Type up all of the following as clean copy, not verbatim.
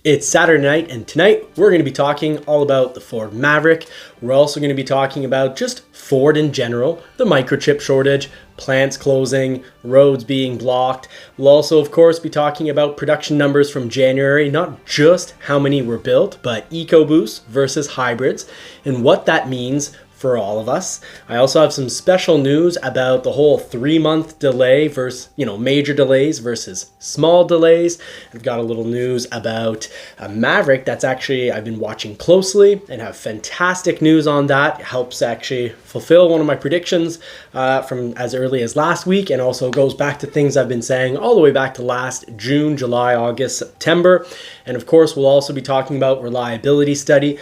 It's Saturday night, and tonight we're going to be talking all about the Ford Maverick. We're also going to be talking about just Ford in general, the microchip shortage, plants closing, roads being blocked. We'll also, of course, be talking about production numbers from January, not just how many were built, but EcoBoost versus hybrids, and what that means for all of us. I also have some special news about the whole 3-month delay versus, major delays versus small delays. I've got a little news about a Maverick that's actually I've been watching closely and have fantastic news on that. It helps actually fulfill one of my predictions from as early as last week, and also goes back to things I've been saying all the way back to last June, July, August, September. And of course, we'll also be talking about reliability study.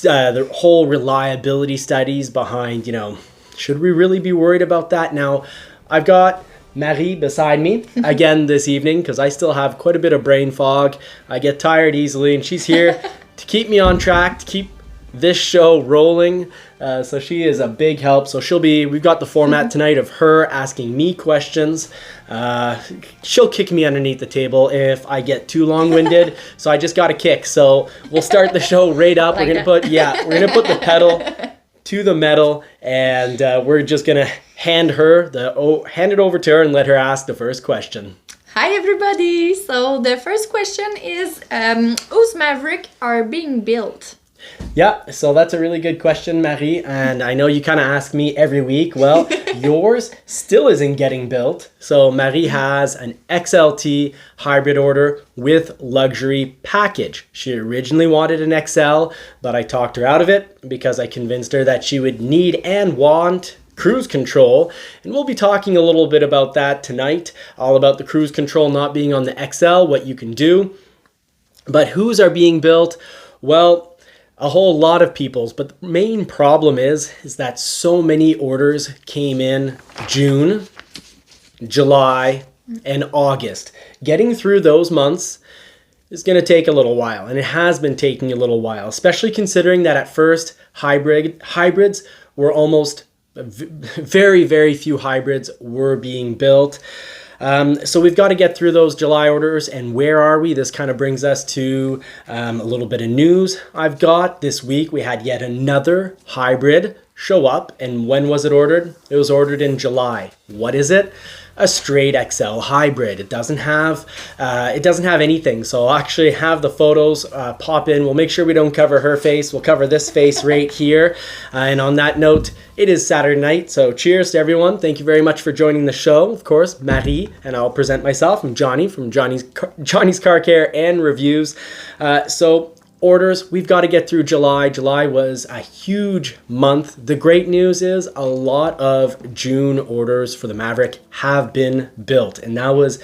The whole reliability studies behind, should we really be worried about that? Now, I've got Marie beside me again this evening because I still have quite a bit of brain fog. I get tired easily, and she's here to keep me on track, to keep this show rolling. So she is a big help. So we've got the format tonight of her asking me questions. She'll kick me underneath the table if I get too long-winded. So I just got a kick. So we'll start the show right up. We're gonna put the pedal to the metal, and we're just gonna hand it over to her and let her ask the first question. Hi everybody. So the first question is, whose Maverick are being built? Yeah, so that's a really good question, Marie, and I know you kind of ask me every week. Well, yours still isn't getting built. So Marie has an XLT hybrid order with luxury package. She originally wanted an XL, but I talked her out of it because I convinced her that she would need and want cruise control, and we'll be talking a little bit about that tonight, all about the cruise control not being on the XL, what you can do. But whose are being built? Well, a whole lot of people's, but the main problem is that so many orders came in June, July, and August. Getting through those months is going to take a little while, and it has been taking a little while, especially considering that at first hybrids were almost very, very few hybrids were being built. So we've got to get through those July orders, and where are we? This kind of brings us to a little bit of news I've got. This week we had yet another hybrid show up, and when was it ordered? It was ordered in July. What is it? A straight XL hybrid. It doesn't have anything. So I'll actually have the photos pop in. We'll make sure we don't cover her face. We'll cover this face right here. And on that note, it is Saturday night. So cheers to everyone. Thank you very much for joining the show. Of course, Marie, and I'll present myself. I'm Johnny from Johnny's Car Care and Reviews. So orders, we've got to get through July. July was a huge month. The great news is a lot of June orders for the Maverick have been built, and that was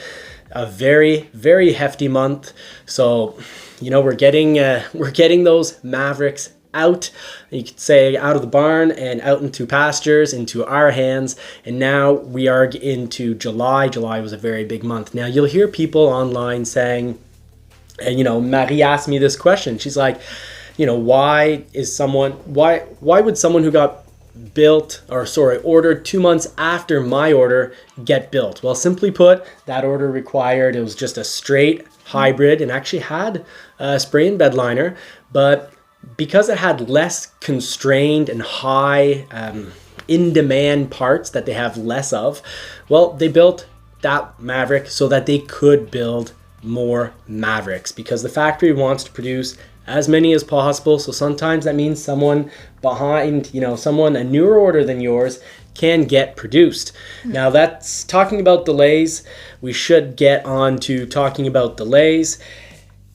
a very, very hefty month. So, we're getting those Mavericks out, you could say, out of the barn and out into pastures, into our hands. And now we are into July. July was a very big month. Now you'll hear people online saying, and Marie asked me this question. She's like, why would someone who got ordered 2 months after my order get built? Well, simply put, that order it was just a straight hybrid and actually had a spray and bed liner, but because it had less constrained and high in-demand parts that they have less of, well, they built that Maverick so that they could build more Mavericks, because the factory wants to produce as many as possible. So sometimes that means someone behind, a newer order than yours can get produced. Now that's talking about delays. We should get on to talking about delays.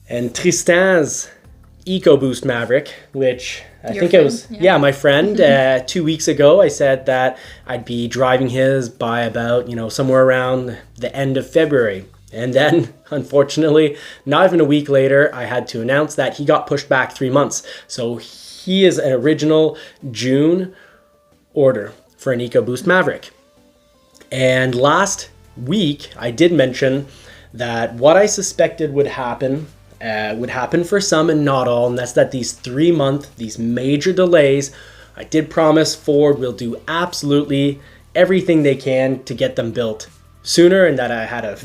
And Tristan's EcoBoost Maverick, which I think friend, it was, my friend, 2 weeks ago, I said that I'd be driving his by about, somewhere around the end of February. And then, unfortunately, not even a week later, I had to announce that he got pushed back 3 months. So he is an original June order for an EcoBoost Maverick. And last week, I did mention that what I suspected would happen for some and not all, and that's that these major delays, I did promise Ford will do absolutely everything they can to get them built sooner, and that I'm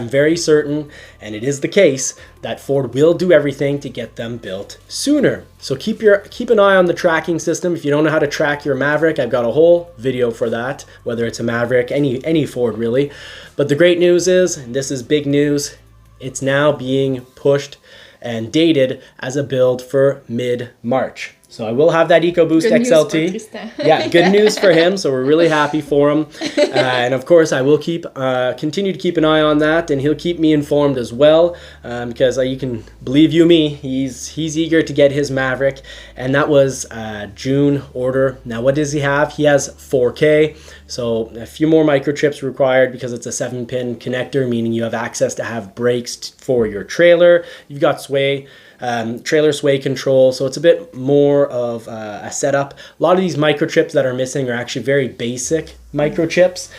very certain, and it is the case, that Ford will do everything to get them built sooner. So keep an eye on the tracking system. If you don't know how to track your Maverick, I've got a whole video for that, whether it's a Maverick, any Ford really. But the great news is, and this is big news, it's now being pushed and dated as a build for mid-March. So I will have that EcoBoost Good XLT. news for Tristan. Yeah, good news for him. So we're really happy for him. And of course, I will continue to keep an eye on that, and he'll keep me informed as well. Because you can believe me, he's eager to get his Maverick, and that was June order. Now, what does he have? He has 4K. So a few more microchips required because it's a 7-pin connector, meaning you have access to have brakes for your trailer. You've got trailer sway control, so it's a bit more of a setup. A lot of these microchips that are missing are actually very basic microchips.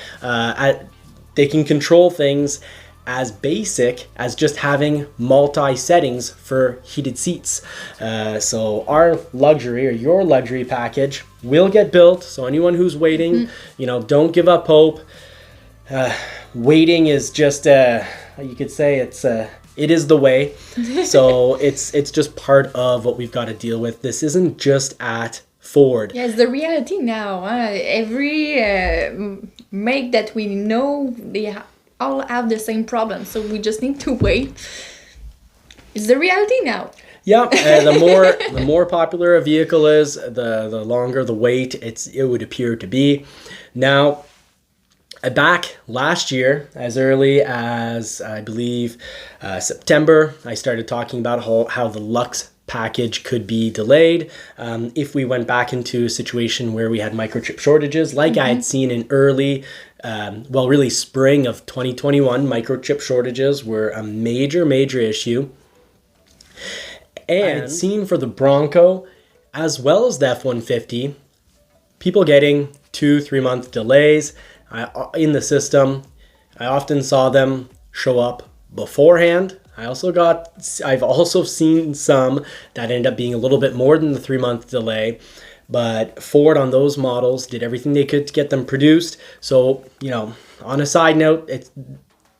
They can control things as basic as just having multi-settings for heated seats. So our luxury, or your luxury package, will get built. So anyone who's waiting, don't give up hope. Waiting is just, you could say it is the way. So it's just part of what we've got to deal with. This isn't just at Ford. Yeah, it's the reality now. Every make that we know, they all have the same problem. So we just need to wait. It's the reality now. Yeah, the more popular a vehicle is, the longer the wait it would appear to be. Now, back last year, as early as I believe September, I started talking about how the Lux package could be delayed if we went back into a situation where we had microchip shortages, like I had seen in early, really spring of 2021. Microchip shortages were a major issue. And I had seen for the Bronco, as well as the F-150, people getting 2-3 month delays in the system. I often saw them show up beforehand. I've also seen some that end up being a little bit more than the 3 month delay, but Ford on those models did everything they could to get them produced. So, on a side note,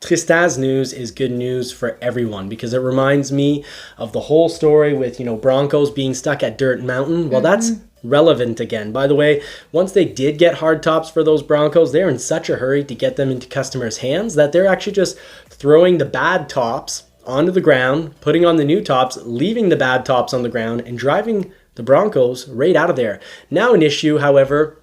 Tristan's news is good news for everyone, because it reminds me of the whole story with, Broncos being stuck at Dirt Mountain. Well, that's relevant again. By the way, once they did get hard tops for those Broncos, they're in such a hurry to get them into customers' hands that they're actually just throwing the bad tops onto the ground, putting on the new tops, leaving the bad tops on the ground, and driving the Broncos right out of there. Now, an issue, however,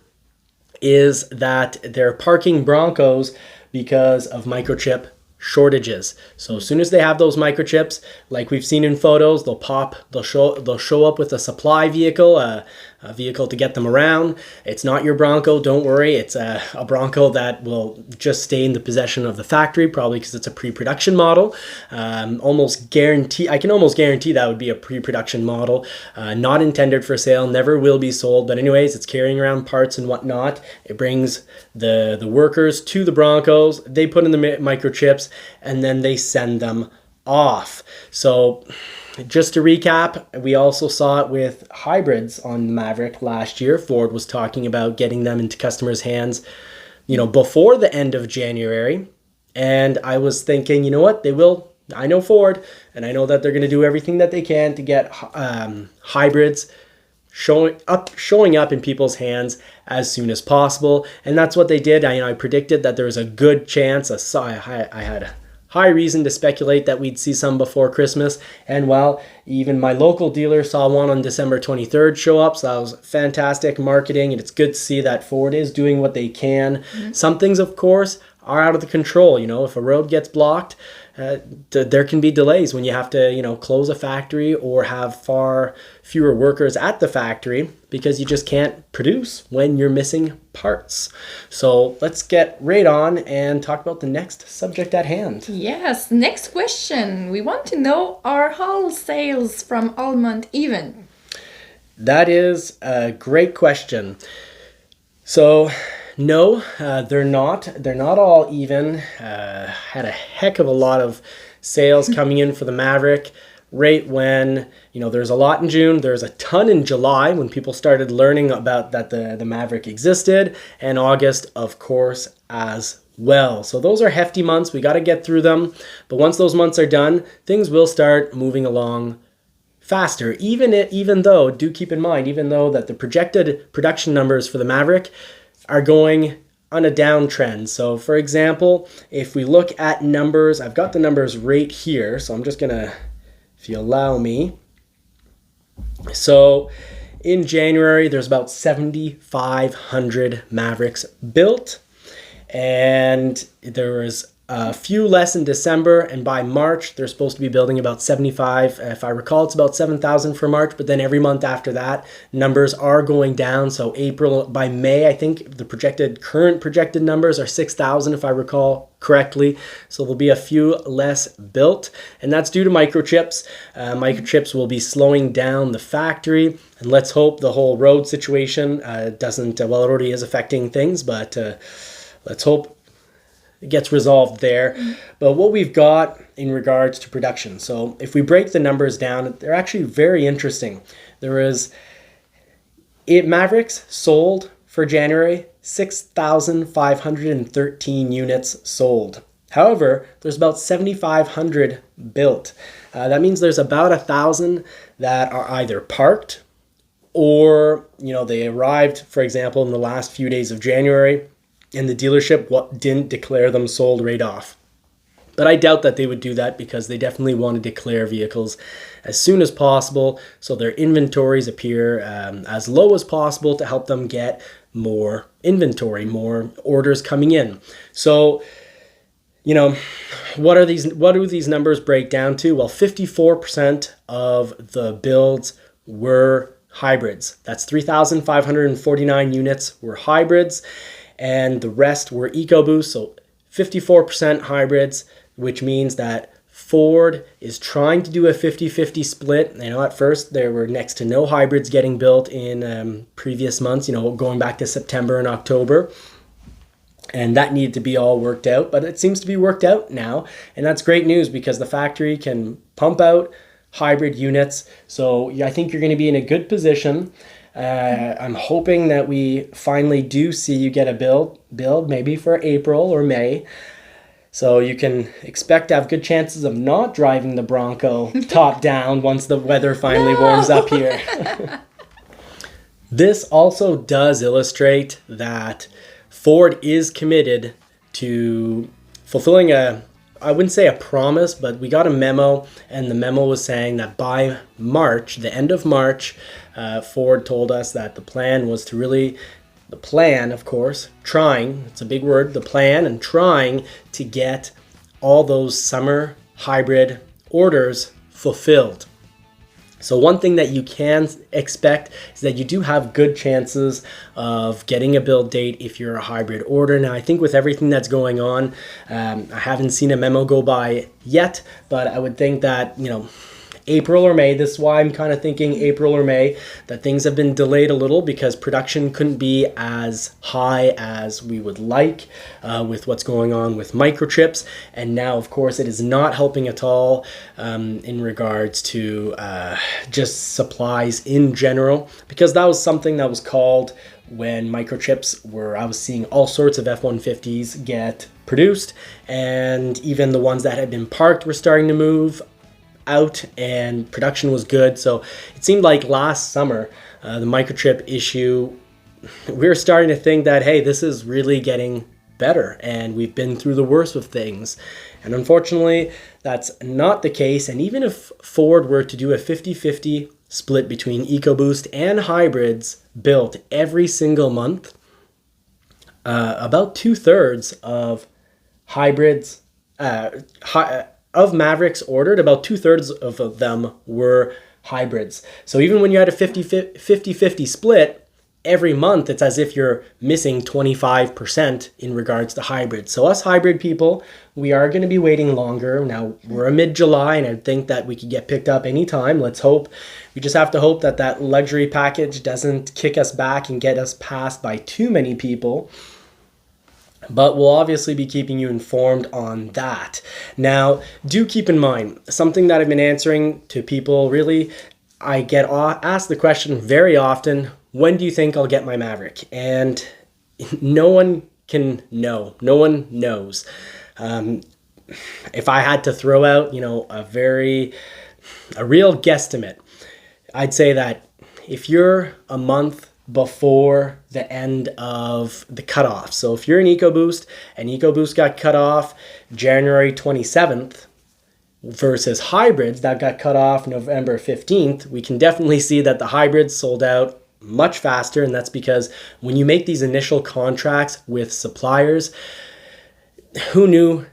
is that they're parking Broncos because of microchip shortages. So as soon as they have those microchips, like we've seen in photos, they'll show up with a supply vehicle, a vehicle to get them around. It's not your Bronco, don't worry. It's a Bronco that will just stay in the possession of the factory, probably because it's a pre-production model. I can almost guarantee that would be a pre-production model, not intended for sale, never will be sold. But anyways, it's carrying around parts and whatnot. It brings the workers to the Broncos. They put in the microchips, and then they send them off. So just to recap, we also saw it with hybrids on the Maverick last year. Ford was talking about getting them into customers' hands, before the end of January. And I was thinking, you know what, they will. I know Ford, and I know that they're going to do everything that they can to get hybrids showing up in people's hands as soon as possible. And that's what they did. I predicted that there was a good chance. I had a high reason to speculate that we'd see some before Christmas. And even my local dealer saw one on December 23rd show up. So that was fantastic marketing. And it's good to see that Ford is doing what they can. Some things, of course, are out of the control. If a road gets blocked, there can be delays when you have to, close a factory or have far fewer workers at the factory, because you just can't produce when you're missing parts. So let's get right on and talk about the next subject at hand. Yes, next question. We want to know, are all sales from all month even? That is a great question. So no, they're not. They're not all even. Had a heck of a lot of sales coming in for the Maverick right when, there's a lot in June. There's a ton in July when people started learning about that the Maverick existed. And August, of course, as well. So those are hefty months. We got to get through them. But once those months are done, things will start moving along faster. Even though, do keep in mind, even though that the projected production numbers for the Maverick are going on a downtrend. So for example, if we look at numbers, I've got the numbers right here. So I'm just gonna, if you allow me. So in January, there's about 7,500 Mavericks built, and there was a few less in December, and by March, they're supposed to be building about 75. If I recall, it's about 7,000 for March, but then every month after that, numbers are going down. So by May, I think the current projected numbers are 6,000, if I recall correctly. So there'll be a few less built, and that's due to microchips. Microchips will be slowing down the factory, and let's hope the whole road situation doesn't, well, it already is affecting things, but let's hope it gets resolved there. But what we've got in regards to production, so if we break the numbers down, they're actually very interesting. There is Mavericks sold for January, 6,513 units sold. However, there's about 7,500 built. That means there's about 1,000 that are either parked or, they arrived, for example, in the last few days of January, and the dealership didn't declare them sold right off. But I doubt that they would do that, because they definitely want to declare vehicles as soon as possible so their inventories appear as low as possible to help them get more inventory, more orders coming in. So, what do these numbers break down to? Well, 54% of the builds were hybrids. That's 3,549 units were hybrids, and the rest were EcoBoost. So 54% hybrids, which means that Ford is trying to do a 50-50 split. At first there were next to no hybrids getting built in previous months, going back to September and October. And that needed to be all worked out, but it seems to be worked out now. And that's great news, because the factory can pump out hybrid units. So I think you're going to be in a good position. I'm hoping that we finally do see you get a build maybe for April or May. So you can expect to have good chances of not driving the Bronco top down once the weather finally warms up here. This also does illustrate that Ford is committed to fulfilling I wouldn't say a promise, but we got a memo, and the memo was saying that by March, the end of March, Ford told us that the plan, of course, trying, it's a big word, the plan and trying to get all those summer hybrid orders fulfilled. So one thing that you can expect is that you do have good chances of getting a build date if you're a hybrid order. Now, I think with everything that's going on, I haven't seen a memo go by yet, but I would think that, April or May, this is why I'm kind of thinking April or May, that things have been delayed a little because production couldn't be as high as we would like with what's going on with microchips. And now, of course, it is not helping at all in regards to just supplies in general, because that was something that was called when microchips were, I was seeing all sorts of F-150s get produced, and even the ones that had been parked were starting to move out, and production was good. So it seemed like last summer, the microchip issue, we were starting to think that, hey, this is really getting better, and we've been through the worst of things. And unfortunately, that's not the case. And even if Ford were to do a 50-50 split between EcoBoost and hybrids built every single month, about 2/3 of hybrids, of Mavericks ordered, about 2/3 of them were hybrids. So even when you had a 50-50 split, every month it's as if you're missing 25% in regards to hybrids. So us hybrid people, we are going to be waiting longer. Now we're mid-July, and I think that we could get picked up anytime. Let's hope. We just have to hope that that luxury package doesn't kick us back and get us passed by too many people. But we'll obviously be keeping you informed on that. Now, do keep in mind, something that I've been answering to people, really, I get asked the question very often, when do you think I'll get my Maverick? And no one can know. No one knows. If I had to throw out, a real guesstimate, I'd say that if you're a month before the end of the cutoff, so if you're an EcoBoost and EcoBoost got cut off January 27th versus hybrids that got cut off November 15th, we can definitely see that the hybrids sold out much faster. And that's because when you make these initial contracts with suppliers, who knew,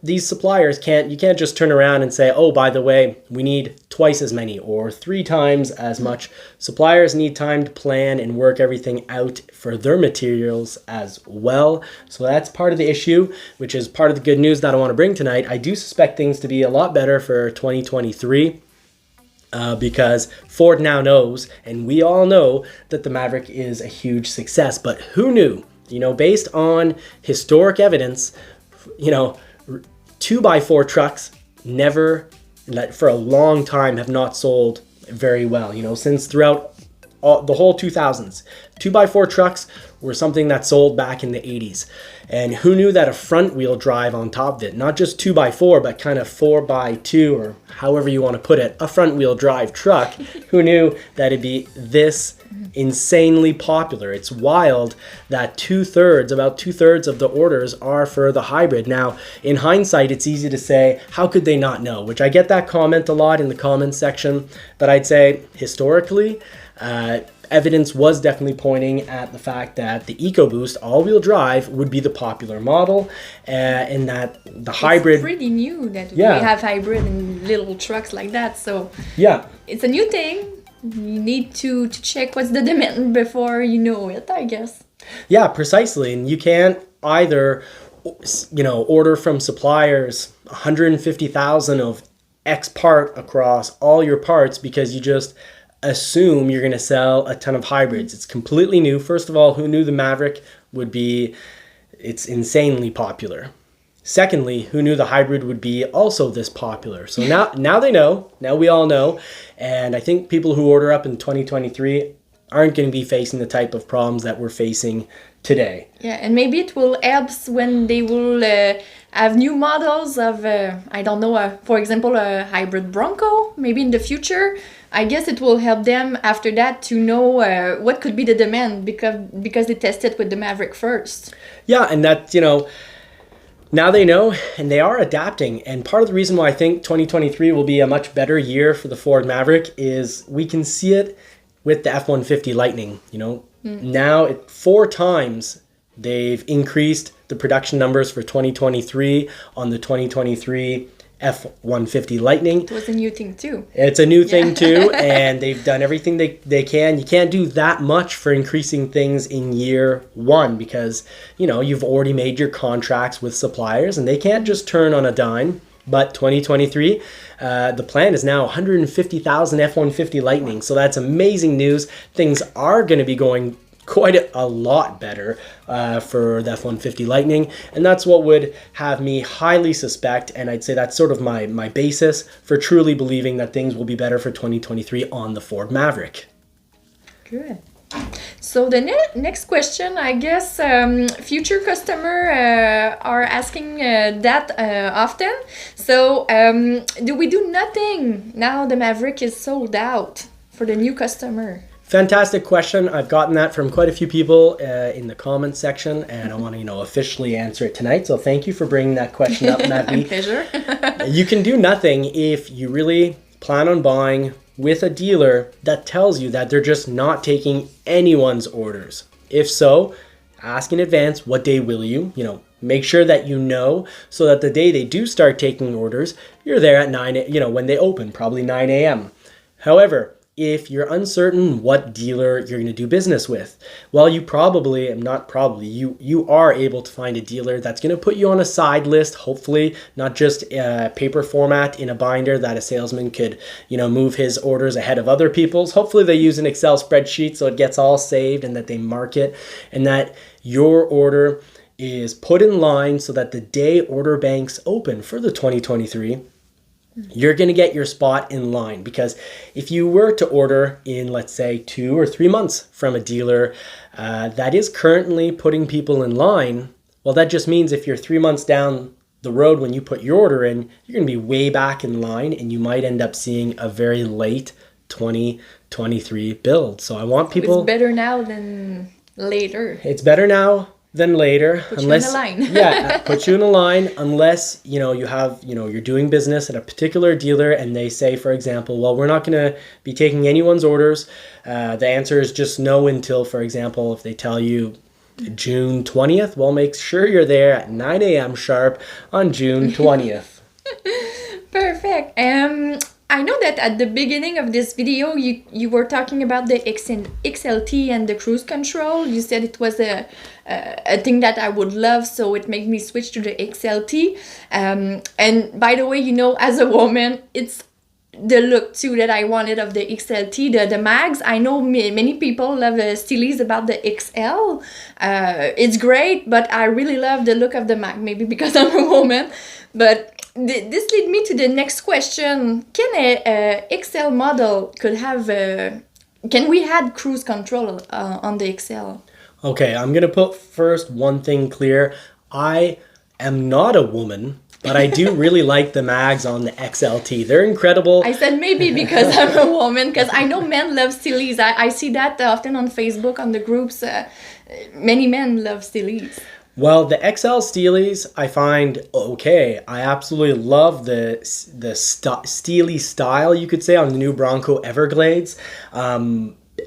these suppliers you can't just turn around and say, oh, by the way, we need twice as many or 3 times as much. Suppliers need time to plan and work everything out for their materials as well. So that's part of the issue, which is part of the good news that I want to bring tonight. I do suspect things to be a lot better for 2023. Because Ford now knows, and we all know, that the Maverick is a huge success. But who knew? Based on historic evidence, 2x4 trucks never, for a long time, have not sold very well. Since throughout the whole 2000s, 2x4 trucks were something that sold back in the 80s. And who knew that a front wheel drive on top of it, not just 2x4, but kind of 4x2, or however you want to put it, a front wheel drive truck, who knew that it'd be this insanely popular? It's wild that about two-thirds of the orders are for the hybrid. Now, in hindsight, it's easy to say, how could they not know? Which I get that comment a lot in the comments section, but I'd say historically, evidence was definitely pointing at the fact that the EcoBoost all-wheel drive would be the popular model, and that the hybrid... It's pretty new that we have hybrid and little trucks like that, so it's a new thing. You need to check what's the demand before you know it, I guess. Yeah, precisely. And you can't either, order from suppliers 150,000 of X part across all your parts because you just assume you're going to sell a ton of hybrids. It's completely new. First of all, who knew the Maverick it's insanely popular. Secondly, who knew the hybrid would be also this popular? So now they know. Now we all know. And I think people who order up in 2023 aren't going to be facing the type of problems that we're facing today. Yeah, and maybe it will help when they will have new models of, for example, a hybrid Bronco, maybe in the future. I guess it will help them after that to know what could be the demand because they tested with the Maverick first. Yeah, and that, now they know, and they are adapting. And part of the reason why I think 2023 will be a much better year for the Ford Maverick is we can see it with the F-150 Lightning. Now 4 times they've increased the production numbers for 2023 on the 2023 F-150 Lightning. It was a new thing too. It's a new thing too, and they've done everything they can. You can't do that much for increasing things in year 1 because, you've already made your contracts with suppliers and they can't just turn on a dime. But 2023, the plan is now 150,000 F-150 Lightning. So that's amazing news. Things are going to be going quite a lot better for the F-150 Lightning, and that's what would have me highly suspect, and I'd say that's sort of my basis for truly believing that things will be better for 2023 on the Ford Maverick. Good. So the next question, I guess, future customer are asking that often. So do we do nothing now the Maverick is sold out for the new customer? Fantastic question. I've gotten that from quite a few people in the comments section, and I want to, officially answer it tonight. So thank you for bringing that question up, Maddie. My pleasure. You can do nothing if you really plan on buying with a dealer that tells you that they're just not taking anyone's orders. If so, ask in advance, what day will you? Make sure that so that the day they do start taking orders, you're there at 9, when they open, probably 9 a.m. However, if you're uncertain what dealer you're going to do business with, well, you are able to find a dealer that's going to put you on a side list, hopefully not just paper format in a binder that a salesman could, move his orders ahead of other people's. Hopefully they use an Excel spreadsheet so it gets all saved and that they mark it and that your order is put in line so that the day order banks open for the 2023, you're going to get your spot in line. Because if you were to order in, let's say, 2 or 3 months from a dealer that is currently putting people in line, well, that just means if you're 3 months down the road when you put your order in, you're going to be way back in line, and you might end up seeing a very late 2023 build. So I want people... It's better now than later. It's better now than later. Put you in a line. Yeah, put you in a line unless, you have, you're doing business at a particular dealer and they say, for example, well, we're not going to be taking anyone's orders. The answer is just no until, for example, if they tell you June 20th, well, make sure you're there at 9 a.m. sharp on June 20th. Perfect. I know that at the beginning of this video, you were talking about the XLT and the cruise control. You said it was a thing that I would love, so it made me switch to the XLT. And by the way, as a woman, it's the look too that I wanted of the XLT, the mags. I know many people love Steelies about the XL. It's great, but I really love the look of the mag, maybe because I'm a woman. But this leads me to the next question. Can a XL model can we add cruise control on the XL? Okay, I'm going to put first one thing clear. I am not a woman, but I do really like the mags on the XLT. They're incredible. I said maybe because I'm a woman, because I know men love Steelies. I see that often on Facebook, on the groups. Many men love Steelies. Well, the XL Steelies I find okay. I absolutely love the Steely style, you could say, on the new Bronco Everglades.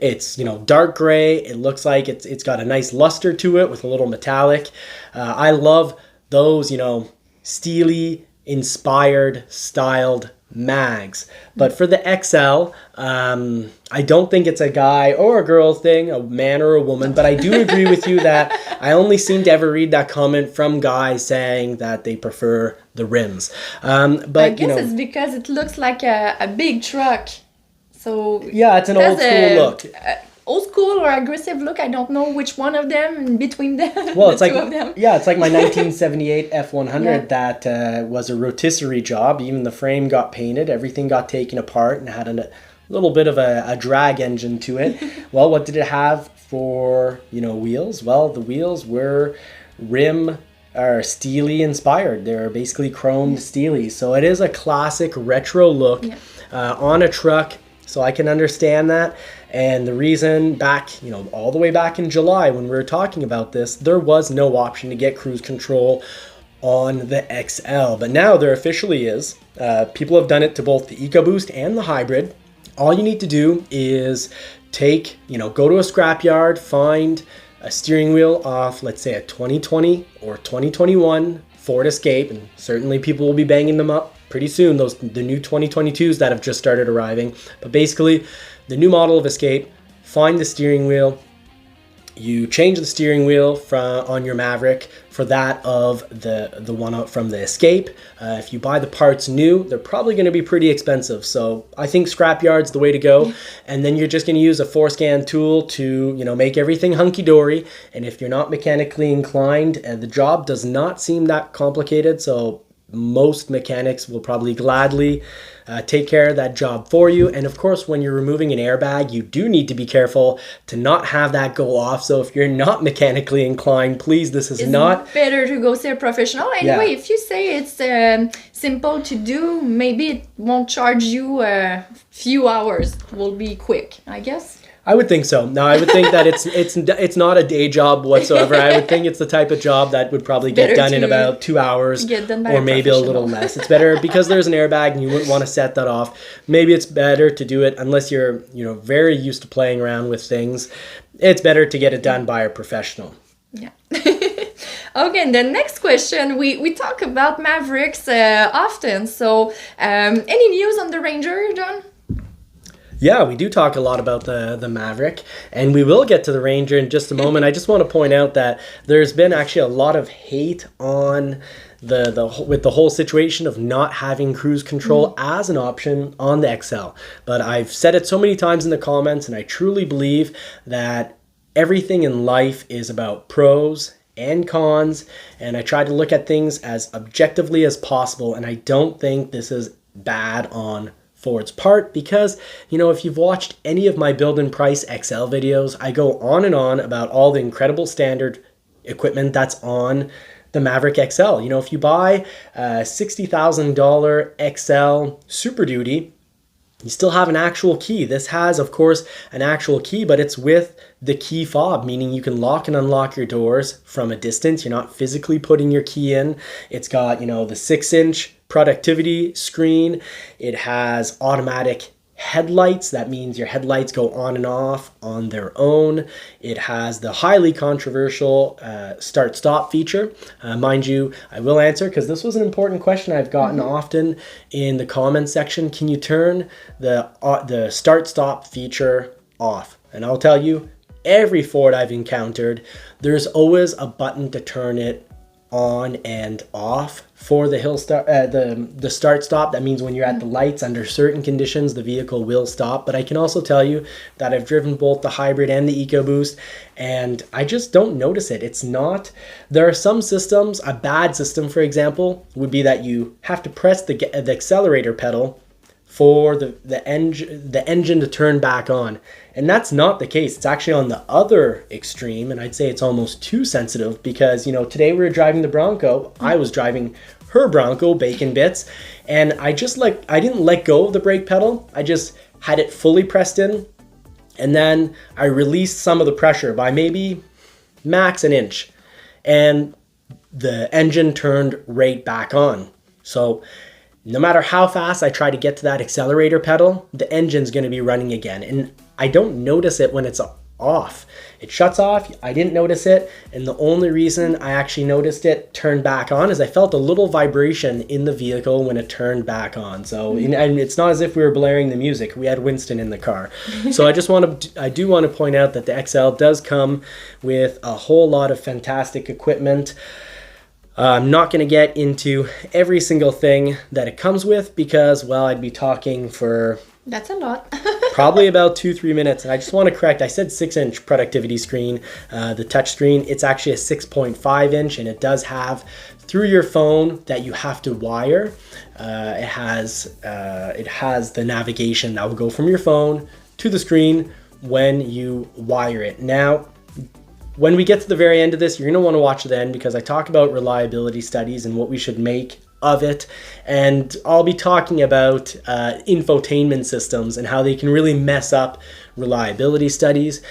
It's dark gray. It looks like it's got a nice luster to it with a little metallic. I love those Steely inspired styled mags. But for the XL, I don't think it's a guy or a girl thing, a man or a woman, but I do agree with you that I only seem to ever read that comment from guys saying that they prefer the rims. But I guess it's because it looks like a big truck. So yeah, it's an old school look. Old school or aggressive look, I don't know which one of them in between them. Well, it's two of them. Yeah, it's like my 1978 F100 that was a rotisserie job. Even the frame got painted, everything got taken apart and had a little bit of a drag engine to it. Well, what did it have for wheels? Well, the wheels were Steely inspired. They're basically chromed Steely, so it is a classic retro look on a truck. So I can understand that. And the reason back, all the way back in July when we were talking about this, there was no option to get cruise control on the XL. But now there officially is. People have done it to both the EcoBoost and the hybrid. All you need to do is go to a scrapyard, find a steering wheel off, let's say a 2020 or 2021 Ford Escape, and certainly people will be banging them up pretty soon, the new 2022s that have just started arriving. But basically, the new model of Escape, find the steering wheel, you change the steering wheel on your Maverick for that of the one out from the Escape. If you buy the parts new, they're probably going to be pretty expensive. So I think scrapyard's the way to go. And then you're just going to use a 4-scan tool to make everything hunky-dory. And if you're not mechanically inclined, the job does not seem that complicated. So most mechanics will probably gladly take care of that job for you. And of course, when you're removing an airbag, you do need to be careful to not have that go off. So if you're not mechanically inclined, please, it's better to go see a professional. Anyway, if you say it's simple to do, maybe it won't charge you a few hours. It will be quick, I guess. I would think so. No, I would think that it's not a day job whatsoever. I would think it's the type of job that would probably get done in about 2 hours or maybe a little less. It's better because there's an airbag and you wouldn't want to set that off. Maybe it's better to do it unless you're very used to playing around with things. It's better to get it done by a professional. Yeah. Okay, and the next question, we talk about Mavericks often. So any news on the Ranger, John? Yeah, we do talk a lot about the Maverick, and we will get to the Ranger in just a moment. I just want to point out that there's been actually a lot of hate on with the whole situation of not having cruise control as an option on the XL. But I've said it so many times in the comments, and I truly believe that everything in life is about pros and cons, and I try to look at things as objectively as possible, and I don't think this is bad on Ford's part, because, if you've watched any of my build and price XL videos, I go on and on about all the incredible standard equipment that's on the Maverick XL. If you buy a $60,000 XL Super Duty, you still have an actual key. This has, of course, an actual key, but it's with the key fob, meaning you can lock and unlock your doors from a distance. You're not physically putting your key in. It's got, the 6-inch productivity screen. It has automatic headlights. That means your headlights go on and off on their own. It has the highly controversial start-stop feature. Mind you, I will answer, because this was an important question I've gotten often in the comments section. Can you turn the start-stop feature off? And I'll tell you, every Ford I've encountered, there's always a button to turn it on and off for the the start stop. That means when you're at the lights, under certain conditions, the vehicle will stop. But I can also tell you that I've driven both the hybrid and the EcoBoost, and I just don't notice it. It's not, there are some systems, a bad system, for example, would be that you have to press the accelerator pedal for the engine to turn back on. And that's not the case. It's actually on the other extreme, and I'd say it's almost too sensitive, because, today we were driving the Bronco. I was driving her Bronco, Bacon Bits, and I didn't let go of the brake pedal. I just had it fully pressed in, and then I released some of the pressure by maybe max an inch, and the engine turned right back on. So no matter how fast I try to get to that accelerator pedal, the engine's going to be running again. And I don't notice it when it's off. It shuts off. I didn't notice it. And the only reason I actually noticed it turn back on is I felt a little vibration in the vehicle when it turned back on. So, and it's not as if we were blaring the music. We had Winston in the car. So I do want to point out that the XL does come with a whole lot of fantastic equipment. I'm not going to get into every single thing that it comes with, because, well, I'd be talking for... That's a lot. probably about 2-3 minutes. And I just want to correct, I said 6-inch productivity screen, the touch screen. It's actually a 6.5 inch, and it does have, through your phone that you have to wire, it has the navigation that will go from your phone to the screen when you wire it. Now, when we get to the very end of this, you're going to want to watch the end, because I talk about reliability studies and what we should make of it. And I'll be talking about infotainment systems and how they can really mess up reliability studies.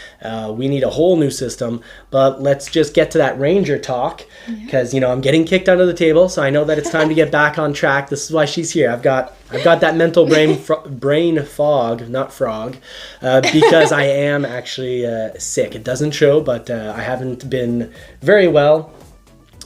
We need a whole new system. But let's just get to that Ranger talk, because I'm getting kicked under the table, so I know that it's time to get back on track. This is why she's here. I've got that mental brain fog, not frog, because I am actually sick. It doesn't show, but I haven't been very well,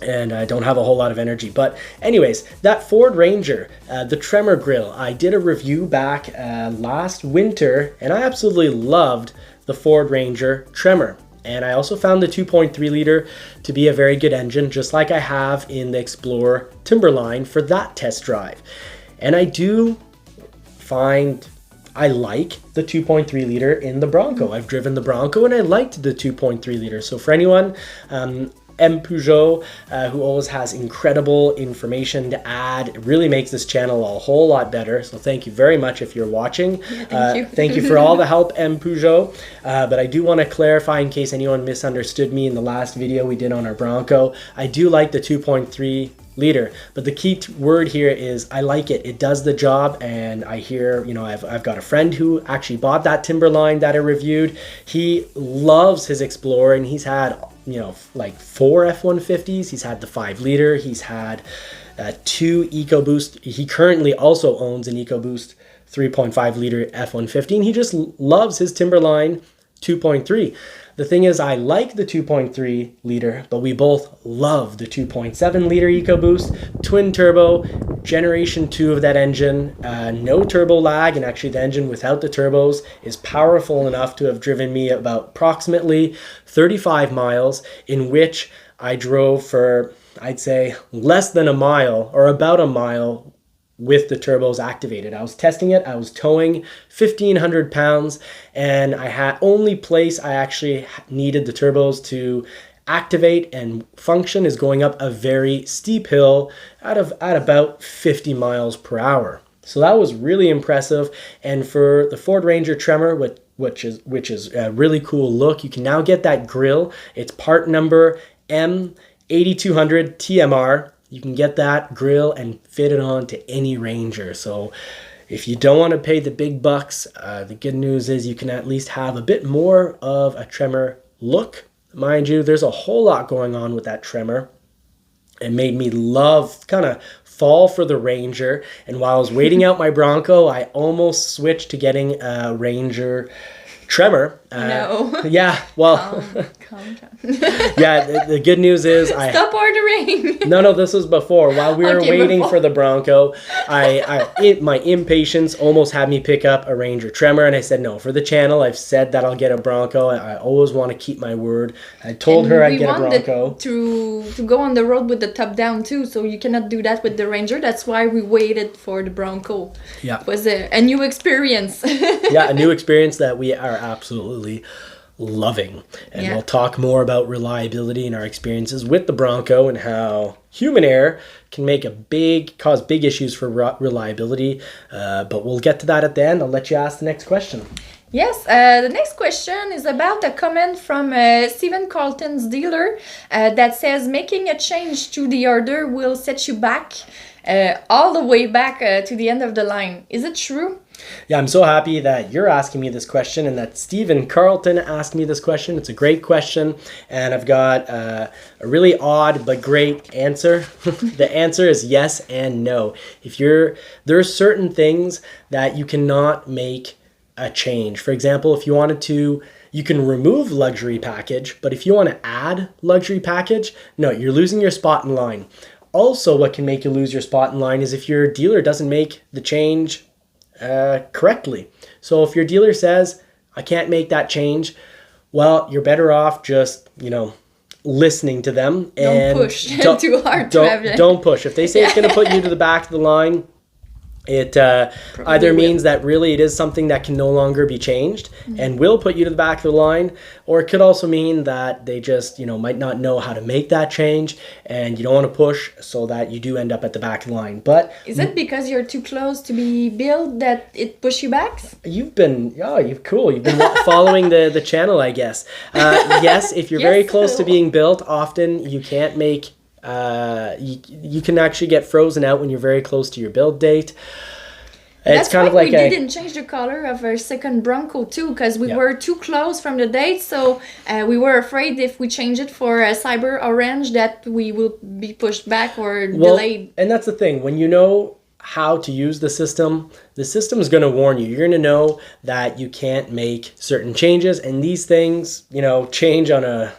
and I don't have a whole lot of energy. But anyways, that Ford Ranger, the Tremor Grille, I did a review back last winter, and I absolutely loved the Ford Ranger Tremor. And I also found the 2.3 liter to be a very good engine, just like I have in the Explorer Timberline for that test drive. And I do find I like the 2.3 liter in the Bronco. I've driven the Bronco and I liked the 2.3 liter. So for anyone, M. Peugeot, who always has incredible information to add. It really makes this channel a whole lot better. So thank you very much if you're watching. Yeah, thank you. Thank you for all the help, M. Peugeot. But I do want to clarify, in case anyone misunderstood me in the last video we did on our Bronco, I do like the 2.3 liter, but the key word here is I like it. It does the job. And I hear, I've got a friend who actually bought that Timberline that I reviewed. He loves his Explorer, and he's had like 4 F-150s. He's had the 5 liter. He's had 2 EcoBoost. He currently also owns an EcoBoost 3.5 liter F-150, and he just loves his Timberline 2.3. The thing is, I like the 2.3 liter, but we both love the 2.7 liter EcoBoost, twin turbo, generation 2 of that engine, no turbo lag, and actually the engine without the turbos is powerful enough to have driven me about approximately 35 miles, in which I drove for, I'd say, less than a mile, or about a mile, with the turbos activated. I was testing it. I was towing 1,500 pounds, and only place I actually needed the turbos to activate and function is going up a very steep hill at about 50 miles per hour. So that was really impressive. And for the Ford Ranger Tremor, which is a really cool look, you can now get that grille. It's part number M8200 TMR. You can get that grille and fit it on to any Ranger. So if you don't want to pay the big bucks, the good news is you can at least have a bit more of a Tremor look. Mind you, there's a whole lot going on with that Tremor. It made me kind of fall for the Ranger. And while I was waiting out my Bronco, I almost switched to getting a Ranger Tremor. No. Yeah, well. Calm down. Yeah, the good news is Stop ordering. No, this was before. While we were waiting for the Bronco, my impatience almost had me pick up a Ranger Tremor, and I said, no, for the channel, I've said that I'll get a Bronco. I always want to keep my word. I told her I'd get a Bronco. To go on the road with the top down too, so you cannot do that with the Ranger. That's why we waited for the Bronco. Yeah. It was a new experience. Yeah, a new experience that we are absolutely loving. And we'll talk more about reliability and our experiences with the Bronco and how human error can cause big issues for reliability. But we'll get to that at the end. I'll let you ask the next question. Yes, the next question is about a comment from Stephen Carlton's dealer that says making a change to the order will set you back all the way back to the end of the line. Is it true? Yeah, I'm so happy that you're asking me this question and that Stephen Carlton asked me this question. It's a great question, and I've got a really odd but great answer. The answer is yes and no. There are certain things that you cannot make a change. For example, if you wanted to, you can remove luxury package, but if you want to add luxury package, no, you're losing your spot in line. Also, what can make you lose your spot in line is if your dealer doesn't make the change correctly. So if your dealer says, I can't make that change, well, you're better off just, listening to them. And don't push too hard. Don't push. If they say it's going to put you to the back of the line, it either means that really it is something that can no longer be changed and will put you to the back of the line, or it could also mean that they just, might not know how to make that change and you don't want to push so that you do end up at the back of the line. But is it because you're too close to be built that it push you back? You've been following the channel, I guess. Yes, if you're very close to being built, often you can't make you can actually get frozen out when you're very close to your build date. That's kind of like we didn't change the color of our second Bronco too, because we were too close from the date. So we were afraid if we change it for a cyber orange that we will be pushed back or delayed. And that's the thing. When you know how to use the system is going to warn you. You're going to know that you can't make certain changes, and these things, change on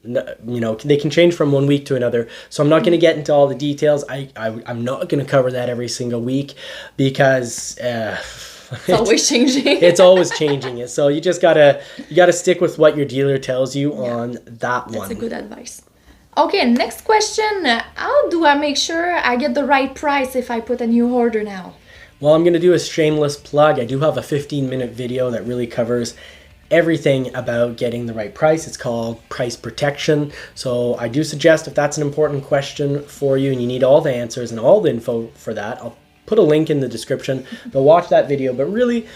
they can change from one week to another. So I'm not going to get into all the details. I'm not going to cover that every single week because it's always changing. It's always changing. So you just gotta stick with what your dealer tells you on that one. That's a good advice. Okay, next question. How do I make sure I get the right price if I put a new order now? Well, I'm going to do a shameless plug. I do have a 15-minute video that really covers everything about getting the right price. It's called price protection. So I do suggest, if that's an important question for you and you need all the answers and all the info for that, I'll put a link in the description. But watch that video. But really,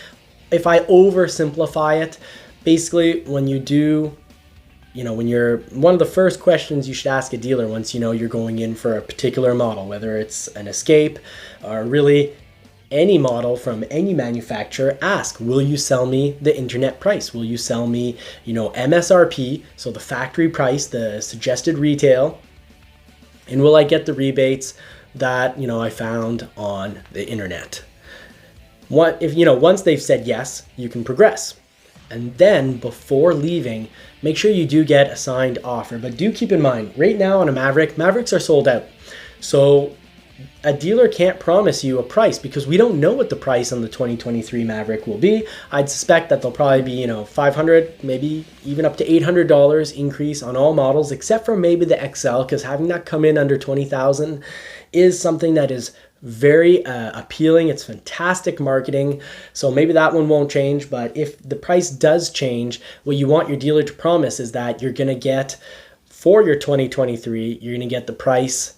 if I oversimplify it, basically when you're one of the first questions you should ask a dealer once you're going in for a particular model, whether it's an Escape or really any model from any manufacturer, ask, will you sell me the internet price? Will you sell me, MSRP, so the factory price, the suggested retail, and will I get the rebates that, I found on the internet? Once they've said yes, you can progress. And then before leaving, make sure you do get a signed offer. But do keep in mind, right now on a Mavericks are sold out. So a dealer can't promise you a price because we don't know what the price on the 2023 Maverick will be. I'd suspect that they'll probably be, $500, maybe even up to $800 increase on all models, except for maybe the XL, because having that come in under $20,000 is something that is very appealing. It's fantastic marketing. So maybe that one won't change, but if the price does change, what you want your dealer to promise is that you're going to get, for your 2023, you're going to get the price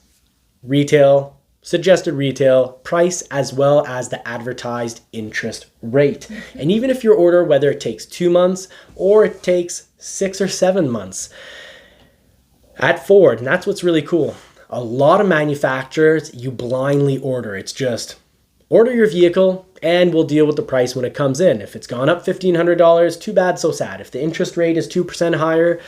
retail suggested retail, price, as well as the advertised interest rate. And even if your order, whether it takes 2 months or it takes 6 or 7 months, at Ford, and that's what's really cool, a lot of manufacturers, you blindly order. It's just order your vehicle and we'll deal with the price when it comes in. If it's gone up $1,500, too bad, so sad. If the interest rate is 2% higher,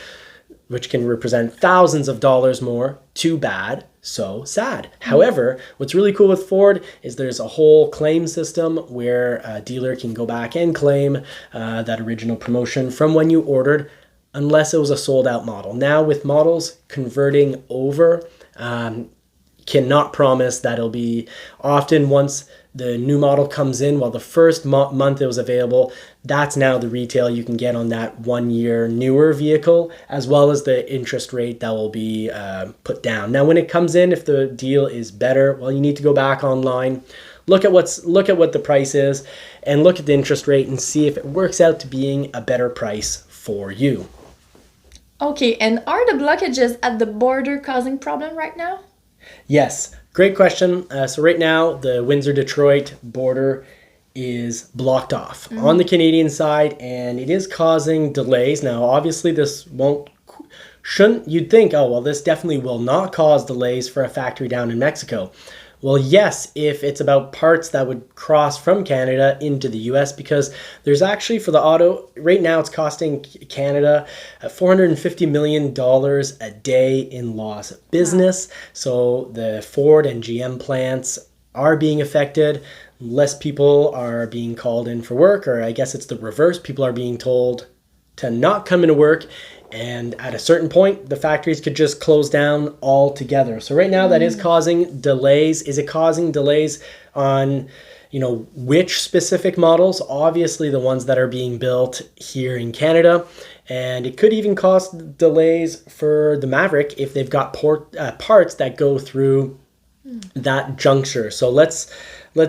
which can represent thousands of dollars more, too bad, so sad. However, what's really cool with Ford is there's a whole claim system where a dealer can go back and claim that original promotion from when you ordered, unless it was a sold out model. Now with models converting over, cannot promise that it'll be often once the new model comes in. Well, the first month it was available, that's now the retail you can get on that 1 year newer vehicle, as well as the interest rate that will be put down. Now, when it comes in, if the deal is better, well, you need to go back online, look at what the price is, and look at the interest rate and see if it works out to being a better price for you. Okay, and are the blockages at the border causing problem right now? Yes, great question. So right now, the Windsor-Detroit border is blocked off on the Canadian side, and it is causing delays. Now, obviously, you'd think, oh, well, this definitely will not cause delays for a factory down in Mexico. Well, yes, if it's about parts that would cross from Canada into the US, because there's actually, for the auto, right now it's costing Canada $450 million a day in lost business. So the Ford and GM plants are being affected. Less people are being called in for work, or I guess it's the reverse. People are being told to not come into work. And at a certain point, the factories could just close down altogether. So right now that is causing delays. Is it causing delays on, which specific models? Obviously the ones that are being built here in Canada. And it could even cause delays for the Maverick if they've got parts that go through that juncture. So let's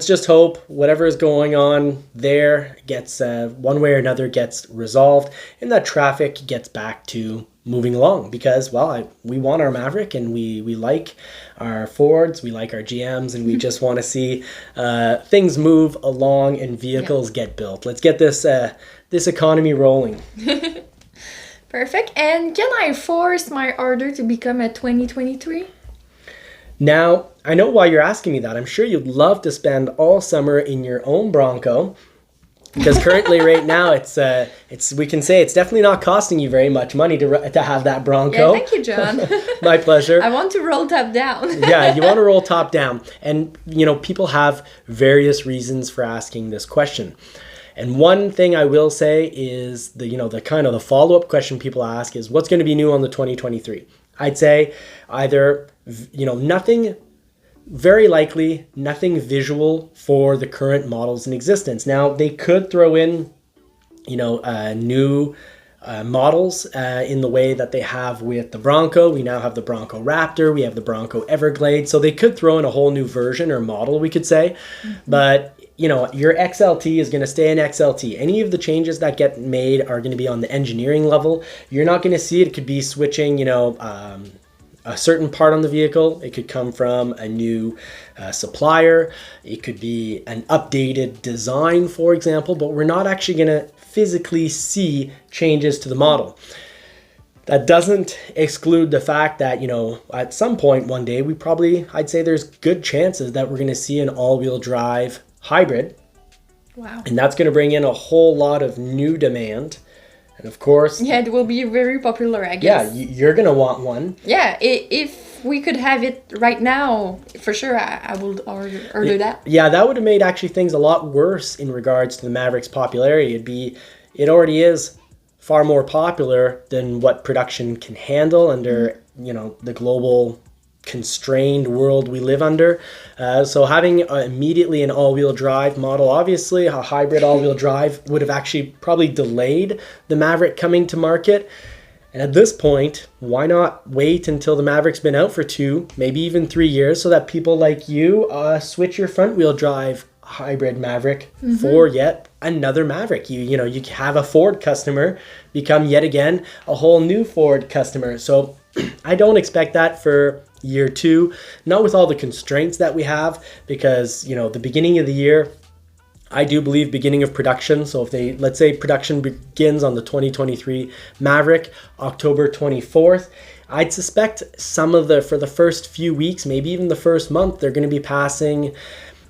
just hope whatever is going on there gets one way or another gets resolved, and that traffic gets back to moving along, because we want our Maverick, and we like our Fords, we like our GMs, and we just want to see things move along and vehicles get built. Let's get this economy rolling. Perfect. And can I force my order to become a 2023? Now, I know why you're asking me that. I'm sure you'd love to spend all summer in your own Bronco, because currently right now we can say it's definitely not costing you very much money to have that Bronco. Yeah, thank you, John. My pleasure. I want to roll top down. Yeah, you want to roll top down. And people have various reasons for asking this question. And one thing I will say is the kind of the follow-up question people ask is, what's going to be new on the 2023? I'd say either nothing, very likely nothing visual for the current models in existence. Now, they could throw in, new models in the way that they have with the Bronco. We now have the Bronco Raptor, we have the Bronco Everglade. So they could throw in a whole new version or model, we could say. But your XLT is going to stay an XLT. Any of the changes that get made are going to be on the engineering level. You're not going to see it. It could be switching, a certain part on the vehicle. It could come from a new supplier. It could be an updated design, for example, but we're not actually going to physically see changes to the model. That doesn't exclude the fact that, at some point one day, I'd say there's good chances that we're going to see an all-wheel drive hybrid. Wow. And that's going to bring in a whole lot of new demand. And of course... Yeah, it will be very popular, I guess. Yeah, you're going to want one. Yeah, if we could have it right now, for sure, I would order that. Yeah, that would have made actually things a lot worse in regards to the Maverick's popularity. It already is far more popular than what production can handle under, the global constrained world we live under. So having immediately an all-wheel drive model, obviously a hybrid all-wheel drive would have actually probably delayed the Maverick coming to market. And at this point, why not wait until the Maverick's been out for 2, maybe even 3 years, so that people like you switch your front-wheel drive hybrid Maverick for yet another Maverick. You have a Ford customer become yet again a whole new Ford customer. So I don't expect that for year 2, not with all the constraints that we have, because the beginning of the year, I do believe beginning of production. So if let's say production begins on the 2023 Maverick, October 24th, I'd suspect for the first few weeks, maybe even the first month, they're going to be passing,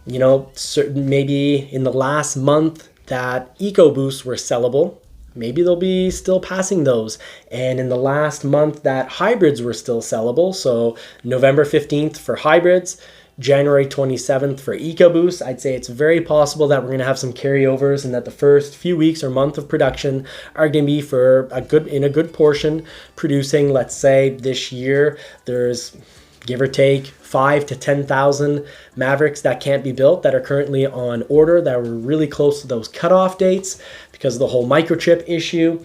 maybe in the last month that EcoBoosts were sellable. Maybe they'll be still passing those. And in the last month that hybrids were still sellable, so November 15th for hybrids, January 27th for EcoBoost, I'd say it's very possible that we're going to have some carryovers and that the first few weeks or month of production are going to be in a good portion producing. Let's say this year there's give or take 5,000 to 10,000 Mavericks that can't be built that are currently on order, that were really close to those cutoff dates because of the whole microchip issue.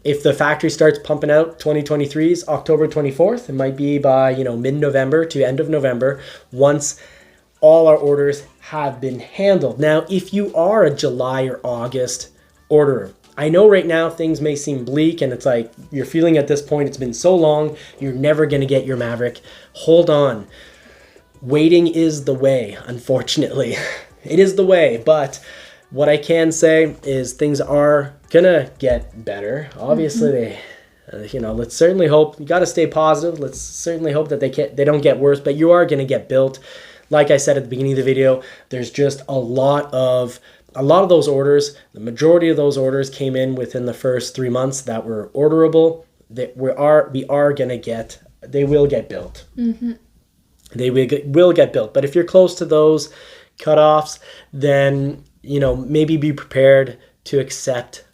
If the factory starts pumping out 2023's October 24th, it might be by, mid-November to end of November, once all our orders have been handled. Now, if you are a July or August orderer, I know right now things may seem bleak and it's like you're feeling at this point, it's been so long, you're never going to get your Maverick. Hold on. Waiting is the way, unfortunately. It is the way, but what I can say is things are gonna get better. Obviously, let's certainly hope. You got to stay positive. Let's certainly hope that they don't get worse. But you are gonna get built. Like I said at the beginning of the video, there's just a lot of those orders. The majority of those orders came in within the first 3 months that were orderable. That we are gonna get. They will get built. Mm-hmm. They will get built. But if you're close to those cutoffs, then maybe be prepared to accept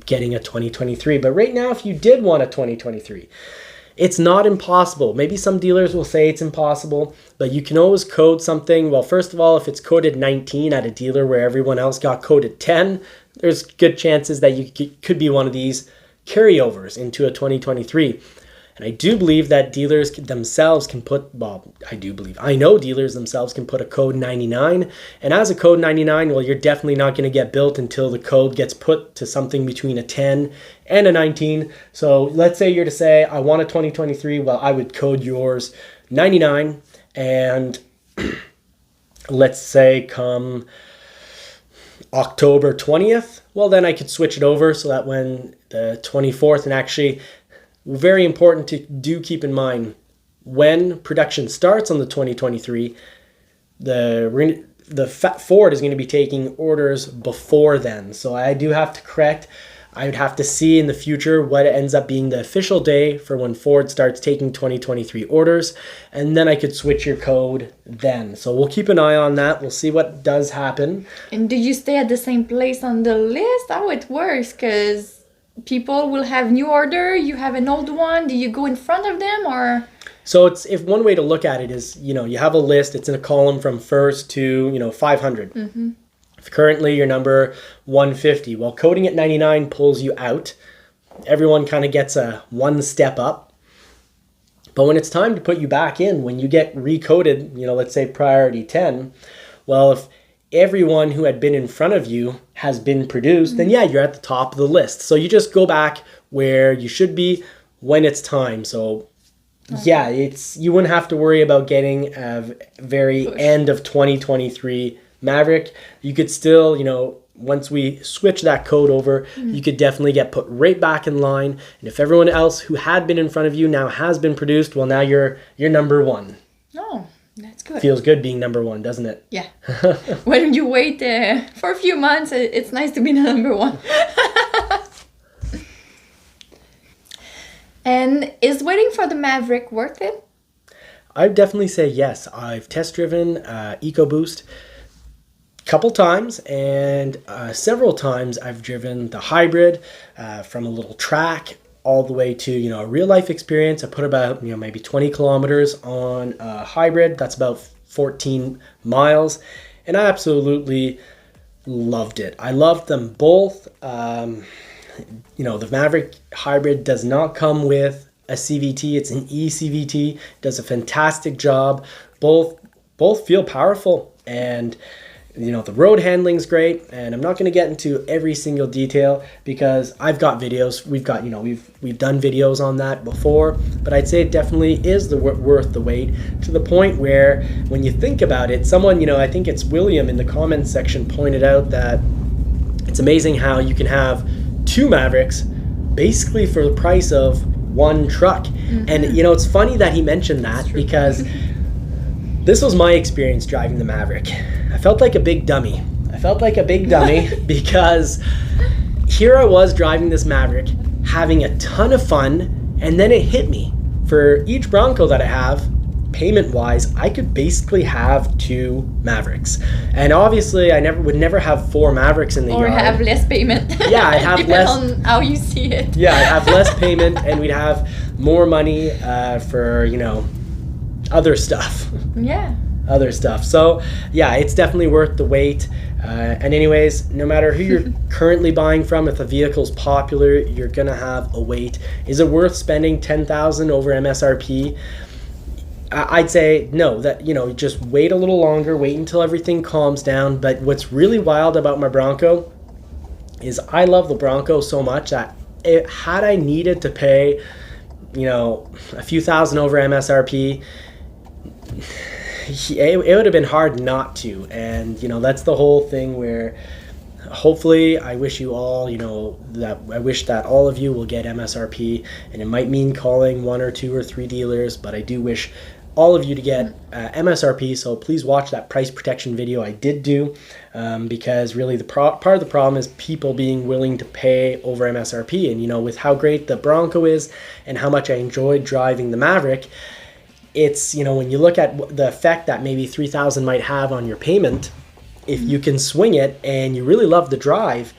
getting a 2023. But right now, if you did want a 2023, it's not impossible. Maybe some dealers will say it's impossible, but you can always code something. Well, first of all, if it's coded 19 at a dealer where everyone else got coded 10, there's good chances that you could be one of these carryovers into a 2023. And I do believe that dealers themselves can I know dealers themselves can put a code 99. And as a code 99, well, you're definitely not going to get built until the code gets put to something between a 10 and a 19. So let's say you're to say, I want a 2023. Well, I would code yours 99. And let's say come October 20th, well, then I could switch it over so that when the 24th, and actually, very important to keep in mind, when production starts on the 2023, Ford is going to be taking orders before then. So I do have to correct. I would have to see in the future what ends up being the official day for when Ford starts taking 2023 orders, and then I could switch your code then. So we'll keep an eye on that. We'll see what does happen. And do you stay at the same place on the list? How it works? Because people will have new order, you have an old one. Do you go in front of them or? So if one way to look at it is, you have a list, it's in a column from first to, 500. Mm-hmm. If currently you're number 150, well, coding at 99 pulls you out. Everyone kind of gets a one step up. But when it's time to put you back in, when you get recoded, let's say priority 10, well, if everyone who had been in front of you has been produced, then yeah, you're at the top of the list. So you just go back where you should be when it's time. So yeah, you wouldn't have to worry about getting a very end of 2023 Maverick. You could still, once we switch that code over, you could definitely get put right back in line. And if everyone else who had been in front of you now has been produced, well, now you're number one. Oh, that's good. Feels good being number one, doesn't it? Yeah. When you wait for a few months, it's nice to be number one. And is waiting for the Maverick worth it? I'd definitely say yes. I've test driven EcoBoost a couple times, and several times I've driven the hybrid from a little track all the way to, a real life experience. I put about, maybe 20 kilometers on a hybrid. That's about 14 miles. And I absolutely loved it. I loved them both. The Maverick hybrid does not come with a CVT. It's an eCVT. It does a fantastic job. Both feel powerful. And The road handling's great, and I'm not going to get into every single detail because I've got videos. We've done videos on that before, but I'd say it definitely is worth the wait, to the point where when you think about it, someone, I think it's William in the comments section, pointed out that it's amazing how you can have 2 Mavericks basically for the price of 1 truck. Mm-hmm. And it's funny that he mentioned that because this was my experience driving the Maverick. I felt like a big dummy. Because here I was driving this Maverick, having a ton of fun, and then it hit me. For each Bronco that I have, payment-wise, I could basically have 2 Mavericks. And obviously, I would never have 4 Mavericks in the yard. Or have less payment. Yeah, I'd have less. On how you see it. Yeah, I'd have less payment, and we'd have more money for, other stuff. Yeah. Other stuff. So yeah, it's definitely worth the wait. And anyways, no matter who you're currently buying from, if the vehicle's popular, you're gonna have a wait. Is it worth spending $10,000 over MSRP? I'd say no. That just wait a little longer. Wait until everything calms down. But what's really wild about my Bronco is I love the Bronco so much that had I needed to pay, a few thousand over MSRP, it would have been hard not to. And that's the whole thing where hopefully I wish you all I wish that all of you will get MSRP, and it might mean calling 1 or 2 or 3 dealers, but I do wish all of you to get MSRP. So please watch that price protection video I did do, because really part of the problem is people being willing to pay over MSRP. And with how great the Bronco is and how much I enjoyed driving the Maverick, it's, when you look at the effect that maybe $3,000 might have on your payment, if you can swing it and you really love the drive,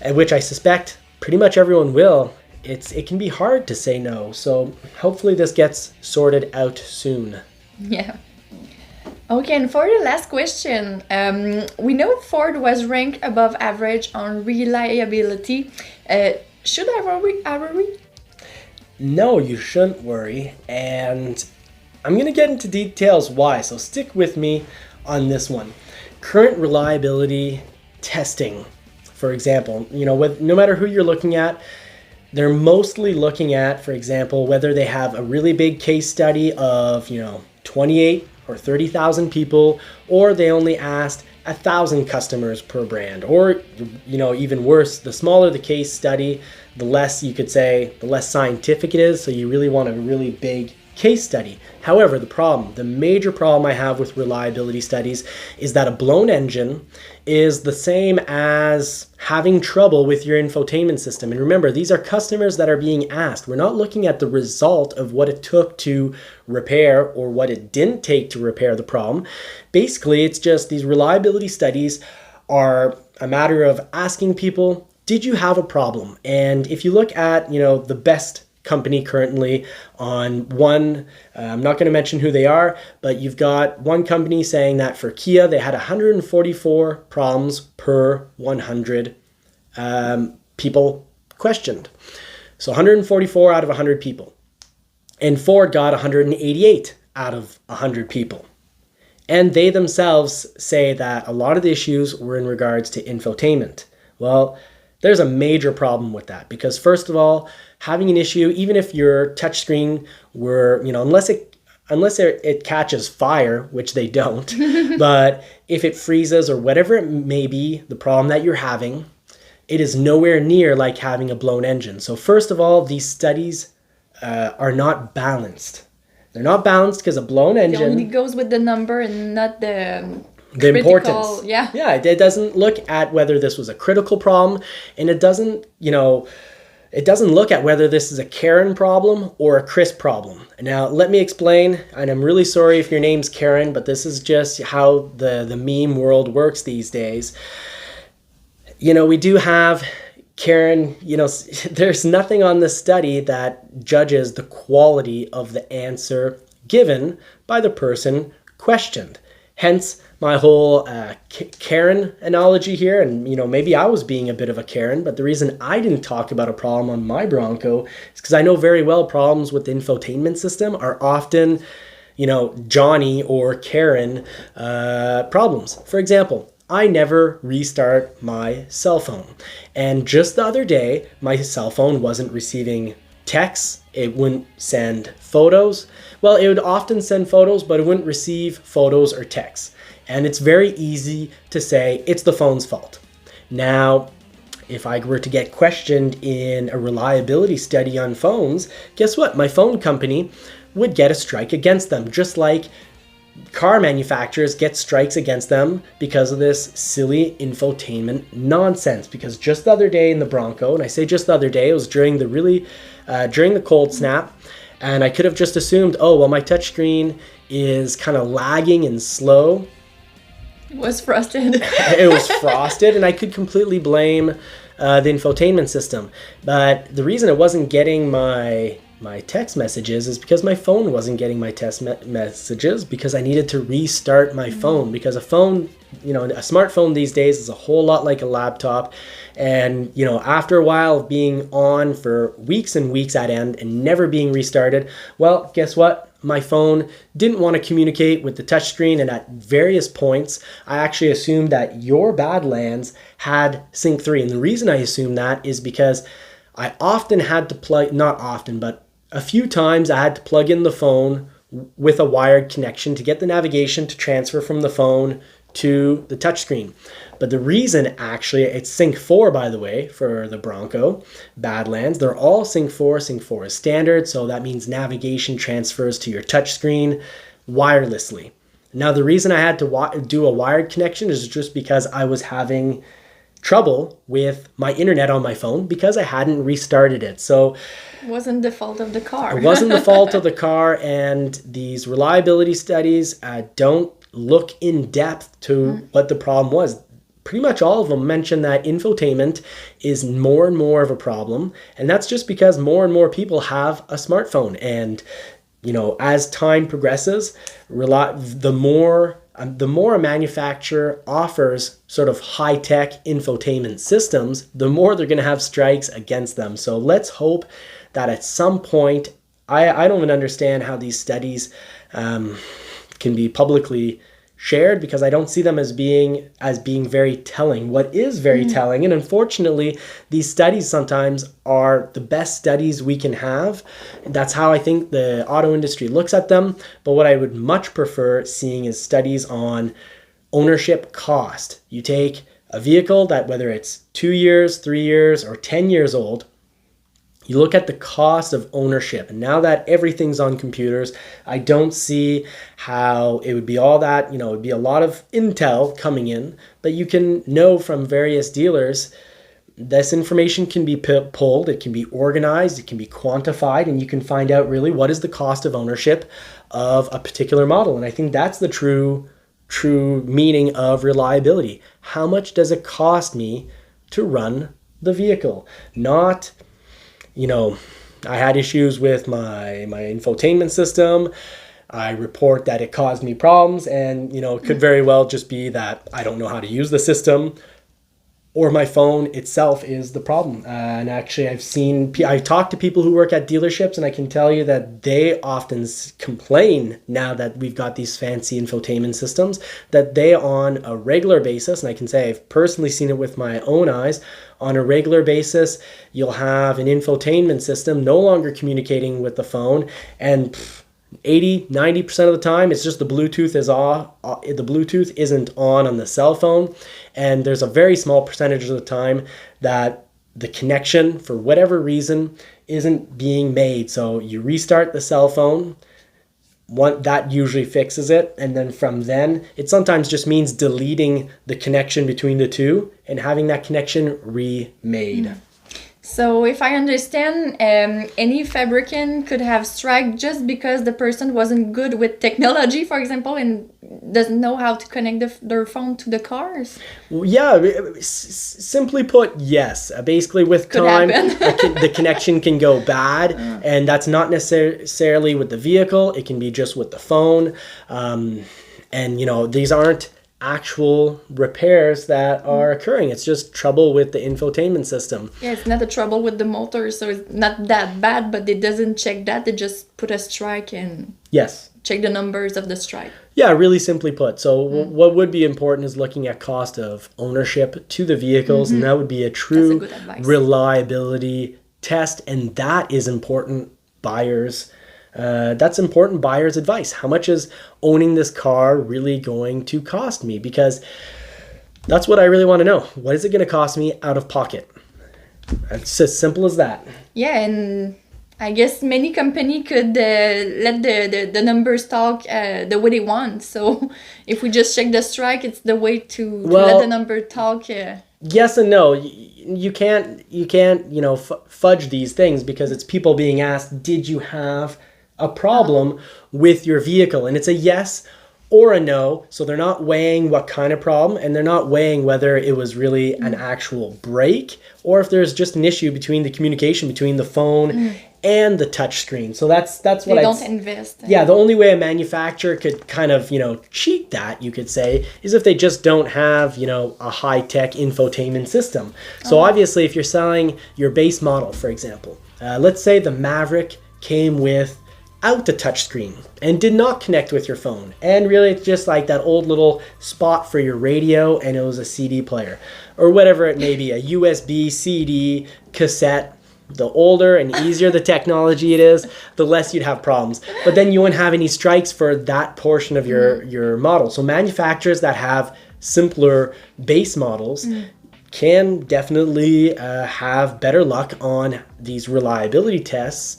which I suspect pretty much everyone will, it can be hard to say no. So hopefully this gets sorted out soon. Yeah. Okay, and for the last question, we know Ford was ranked above average on reliability. Should I worry? No, you shouldn't worry. And I'm going to get into details why, so stick with me on this one. Current reliability testing, for example, no matter who you're looking at, they're mostly looking at, for example, whether they have a really big case study of, 28 or 30,000 people, or they only asked 1,000 customers per brand, or, even worse, the smaller the case study, the less you could say, the less scientific it is. So you really want a really big case study. However, the major problem I have with reliability studies is that a blown engine is the same as having trouble with your infotainment system. And remember, these are customers that are being asked. We're not looking at the result of what it took to repair or what it didn't take to repair the problem. Basically, it's just these reliability studies are a matter of asking people, did you have a problem? And if you look at, the best company currently on one, I'm not going to mention who they are, but you've got one company saying that for Kia, they had 144 problems per 100 people questioned. So 144 out of 100 people. And Ford got 188 out of 100 people. And they themselves say that a lot of the issues were in regards to infotainment. Well, there's a major problem with that, because first of all, having an issue, even if your touchscreen were, unless it catches fire, which they don't, but if it freezes or whatever it may be, the problem that you're having, it is nowhere near like having a blown engine. So first of all, these studies are not balanced. They're not balanced because a blown engine... It only goes with the number and not the importance. Yeah, it doesn't look at whether this was a critical problem, and it doesn't look at whether this is a Karen problem or a Chris problem. Now, let me explain, and I'm really sorry if your name's Karen, but this is just how the meme world works these days. We do have Karen, there's nothing on this study that judges the quality of the answer given by the person questioned. Hence my whole Karen analogy here. And, maybe I was being a bit of a Karen, but the reason I didn't talk about a problem on my Bronco is because I know very well problems with the infotainment system are often, Johnny or Karen problems. For example, I never restart my cell phone. And just the other day, my cell phone wasn't receiving texts. It wouldn't send photos. Well, it would often send photos, but it wouldn't receive photos or texts. And it's very easy to say it's the phone's fault. Now, if I were to get questioned in a reliability study on phones, guess what? My phone company would get a strike against them, just like car manufacturers get strikes against them because of this silly infotainment nonsense. Because just the other day in the Bronco, and I say just the other day, it was during the cold snap, and I could have just assumed, oh, well, my touchscreen is kind of lagging and slow. It was frosted. It was frosted, and I could completely blame the infotainment system. But the reason it wasn't getting my text messages is because my phone wasn't getting my text messages, because I needed to restart my phone. Because a phone, a smartphone these days is a whole lot like a laptop. And, after a while of being on for weeks and weeks at end and never being restarted, well, guess what? My phone didn't want to communicate with the touchscreen, and at various points, I actually assumed that your Badlands had Sync 3. And the reason I assumed that is because I often had to plug, not often, but a few times I had to plug in the phone with a wired connection to get the navigation to transfer from the phone to the touchscreen. But the reason, actually, it's Sync 4, by the way, for the Bronco Badlands. They're all Sync 4. Sync 4 is standard, so that means navigation transfers to your touchscreen wirelessly. Now, the reason I had to do a wired connection is just because I was having trouble with my internet on my phone because I hadn't restarted it. So it wasn't the fault of the car. It wasn't the fault of the car, and these reliability studies don't look in depth to what the problem was. Pretty much all of them mention that infotainment is more and more of a problem, and that's just because more and more people have a smartphone. And as time progresses, the more a manufacturer offers sort of high-tech infotainment systems, the more they're going to have strikes against them. So let's hope that at some point, I don't even understand how these studies can be publicly shared, because I don't see them as being very telling. What is very telling, and unfortunately, these studies sometimes are the best studies we can have. That's how I think the auto industry looks at them. But what I would much prefer seeing is studies on ownership cost. You take a vehicle that, whether it's 2 years, 3 years, or 10 years old, you look at the cost of ownership. And now that everything's on computers, I don't see how it would be all that, it would be a lot of intel coming in, but you can know from various dealers, this information can be pulled, it can be organized, it can be quantified, and you can find out really what is the cost of ownership of a particular model. And I think that's the true meaning of reliability. How much does it cost me to run the vehicle? Not, I had issues with my infotainment system. I report that it caused me problems, and it could very well just be that I don't know how to use the system, or my phone itself is the problem. And actually, I talked to people who work at dealerships, and I can tell you that they often complain, now that we've got these fancy infotainment systems, that they, on a regular basis, and I can say I've personally seen it with my own eyes, on a regular basis, you'll have an infotainment system no longer communicating with the phone, and 80-90% of the time, it's just the Bluetooth is off. The Bluetooth isn't on the cell phone, and there's a very small percentage of the time that the connection, for whatever reason, isn't being made. So you restart the cell phone. That usually fixes it, and then from then, it sometimes just means deleting the connection between the two and having that connection remade. So if I understand, any fabricant could have strike just because the person wasn't good with technology, for example, and doesn't know how to connect their phone to the cars? Yeah, simply put, yes. Basically, with time, the connection can go bad, and that's not necessarily with the vehicle. It can be just with the phone. And, these aren't actual repairs that are occurring. It's just trouble with the infotainment system. Yeah, it's not a trouble with the motor, so it's not that bad, but it doesn't check that. They just put a strike and check the numbers of the strike. Yeah, really simply put. So what would be important is looking at cost of ownership to the vehicles, and that would be a true good advice. reliability test, and that is important buyers. That's important buyers' advice. How much is owning this car really going to cost me? Because that's what I really want to know. What is it going to cost me out of pocket? It's as simple as that. Yeah, and I guess many company could let the numbers talk the way they want. So if we just check the strike, it's the way to let the number talk. Yes and no. You can't fudge these things, because it's people being asked, did you have a problem with your vehicle? And it's a yes or a no. So they're not weighing what kind of problem, and they're not weighing whether it was really an actual break, or if there's just an issue between the communication between the phone and the touch screen. So that's what they don't invest. Yeah, the only way a manufacturer could kind of, cheat that, you could say, is if they just don't have, a high-tech infotainment system. So obviously, if you're selling your base model, for example, let's say the Maverick came without the touchscreen and did not connect with your phone, and really it's just like that old little spot for your radio, and it was a CD player or whatever it may be, a USB, CD, cassette. The older and easier the technology it is, the less you'd have problems. But then you wouldn't have any strikes for that portion of your model. So manufacturers that have simpler base models can definitely have better luck on these reliability tests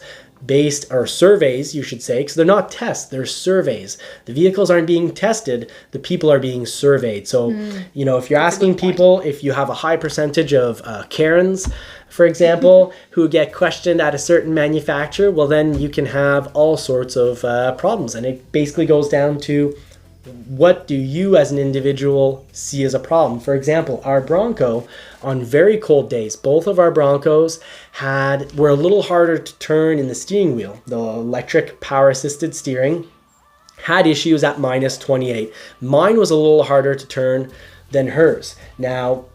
or surveys, you should say, because they're not tests, they're surveys. The vehicles aren't being tested, the people are being surveyed. So, if you're asking people, if you have a high percentage of Karens, for example, who get questioned at a certain manufacturer, well, then you can have all sorts of problems. And it basically goes down to, what do you as an individual see as a problem? For example, our Bronco, on very cold days, both of our Broncos were a little harder to turn in the steering wheel. The electric power assisted steering had issues at minus 28. Mine was a little harder to turn than hers. Now,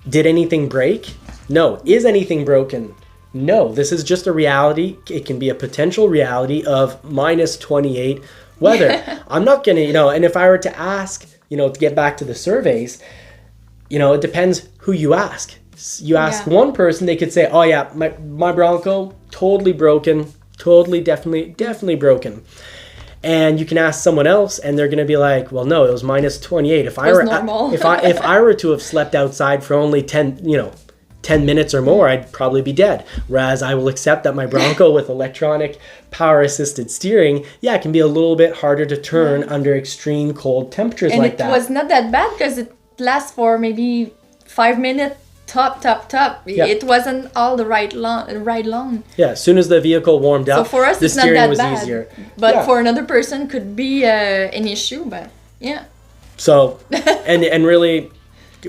did anything break? No. Is anything broken? No. This is just a reality. It can be a potential reality of minus 28 weather. I'm not going to, and if I were to ask, to get back to the surveys, it depends who you ask. You ask one person, they could say, oh yeah, my Bronco, totally broken, definitely broken. And you can ask someone else, and they're going to be like, well, no, it was minus 28. If I were to have slept outside for only 10 minutes or more, I'd probably be dead. Whereas I will accept that my Bronco with electronic power assisted steering, it can be a little bit harder to turn under extreme cold temperatures and like that. And it was not that bad because it lasts for maybe 5 minutes. Top. Yeah. It wasn't all the right long. Yeah, as soon as the vehicle warmed up, so for us, the it's steering not that was bad. easier. But for another person, could be an issue. But yeah. So, and really,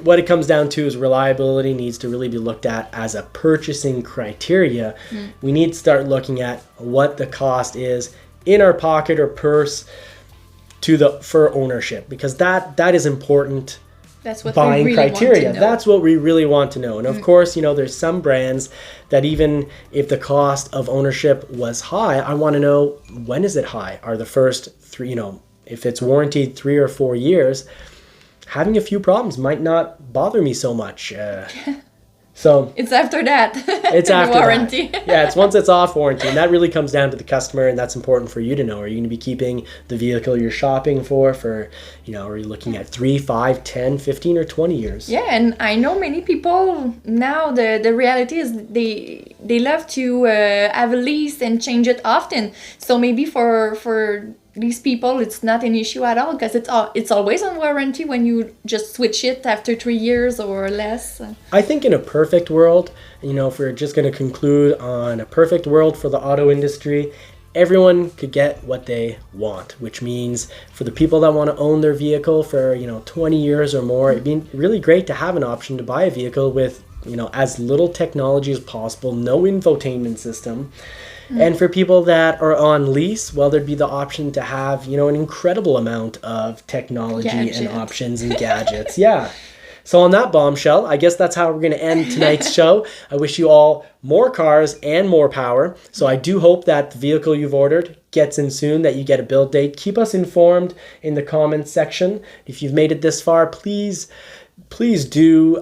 what it comes down to is reliability needs to really be looked at as a purchasing criteria. We need to start looking at what the cost is in our pocket or purse for ownership, because that is important. That's what buying we really criteria. Want to know. That's what we really want to know. And of course, there's some brands that even if the cost of ownership was high, I want to know, when is it high? Are the first 3, if it's warranted 3 or 4 years, having a few problems might not bother me so much. So it's after that. It's after warranty. That. Yeah, it's once it's off warranty, and that really comes down to the customer, and that's important for you to know. Are you going to be keeping the vehicle you're shopping for, are you looking at 3, 5, 10, 15, or 20 years? Yeah, and I know many people now, the reality is they love to have a lease and change it often. So maybe for these people, it's not an issue at all, because it's always on warranty when you just switch it after 3 years or less. I think in a perfect world, if we're just going to conclude on a perfect world for the auto industry, everyone could get what they want, which means for the people that want to own their vehicle for 20 years or more, it'd be really great to have an option to buy a vehicle with as little technology as possible, no infotainment system. And for people that are on lease, well, there'd be the option to have, an incredible amount of technology and options and gadgets. Yeah. So on that bombshell, I guess that's how we're going to end tonight's show. I wish you all more cars and more power. So I do hope that the vehicle you've ordered gets in soon, that you get a build date. Keep us informed in the comments section. If you've made it this far, please do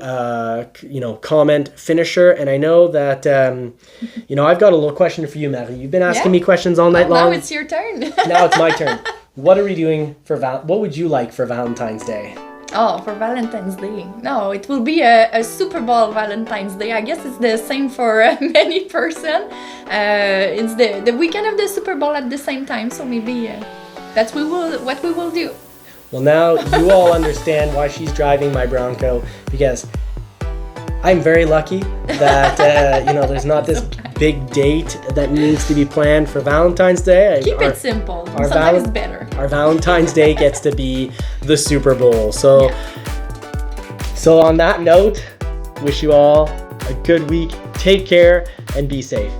comment finisher. And I know that I've got a little question for you, Marie. You've been asking me questions all night long. Now it's your turn. Now it's my turn. What are we doing what would you like for Valentine's Day? Oh, for Valentine's Day. No, it will be a Super Bowl Valentine's Day. I guess it's the same for many person. It's the weekend of the Super Bowl at the same time, so maybe that's what we will do. Well, now you all understand why she's driving my Bronco, because I'm very lucky that there's not this big date that needs to be planned for Valentine's Day. Keep it simple. Sometimes it's better. Our Valentine's Day gets to be the Super Bowl. So on that note, wish you all a good week. Take care and be safe.